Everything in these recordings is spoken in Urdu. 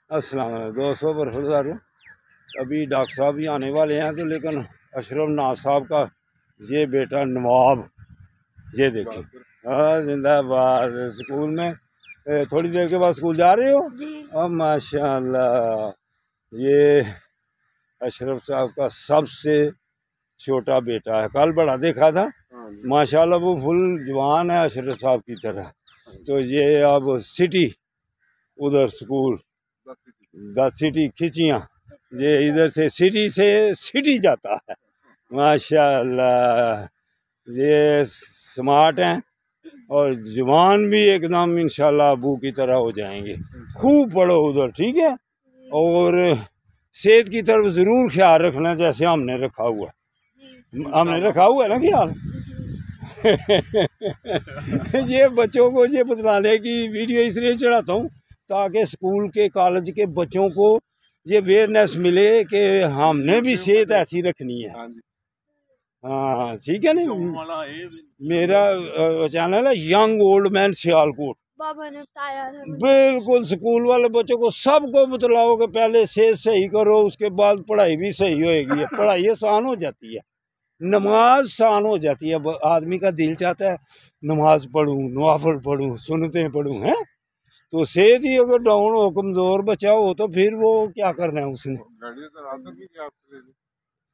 السلام علیکم 200 پر خدا۔ ابھی ڈاکٹر صاحب بھی آنے والے ہیں تو لیکن اشرف ناز صاحب کا یہ بیٹا نواب، یہ دیکھیں زندہ باد۔ اسکول میں تھوڑی دیر کے بعد اسکول جا رہے ہو؟ جی ماشاء اللہ، یہ اشرف صاحب کا سب سے چھوٹا بیٹا ہے، کل بڑا دیکھا تھا ماشاء اللہ، وہ فل جوان ہے اشرف صاحب کی طرح۔ تو یہ اب سٹی ادھر اسکول دا سٹی کھچیاں، یہ ادھر سے سٹی جاتا ہے ماشاء اللہ۔ یہ سمارٹ ہیں اور جوان بھی ایک دم انشاءاللہ ابو کی طرح ہو جائیں گے۔ خوب پڑھو ادھر، ٹھیک ہے، اور صحت کی طرف ضرور خیال رکھنا جیسے ہم نے رکھا ہوا ہے نا خیال۔ یہ بچوں کو یہ بتلانے کی ویڈیو اس لیے چڑھاتا ہوں تاکہ اسکول کے کالج کے بچوں کو یہ اویئرنیس ملے کہ ہم نے بھی صحت ایسی رکھنی ہے۔ ہاں ٹھیک ہے نا۔ میرا چینل ہے ینگ اولڈ مین سیالکوٹ، بابا نے بتایا تھا بالکل اسکول والے بچوں کو سب کو بتلاؤ کہ پہلے صحت صحیح کرو، اس کے بعد پڑھائی بھی صحیح ہوئے گی، پڑھائی آسان ہو جاتی ہے، نماز آسان ہو جاتی ہے۔ آدمی کا دل چاہتا ہے نماز پڑھوں، نوافل پڑھوں، سنتیں پڑھوں، ہیں تو صحت ہی اگر ڈاؤن ہو، کمزور بچہ ہو تو پھر وہ کیا کرنا ہے اس نے۔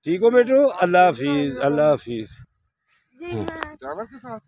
ٹھیک ہو بیٹو، اللہ حافظ، اللہ حافظ۔ جی میں ڈرائیور کے ساتھ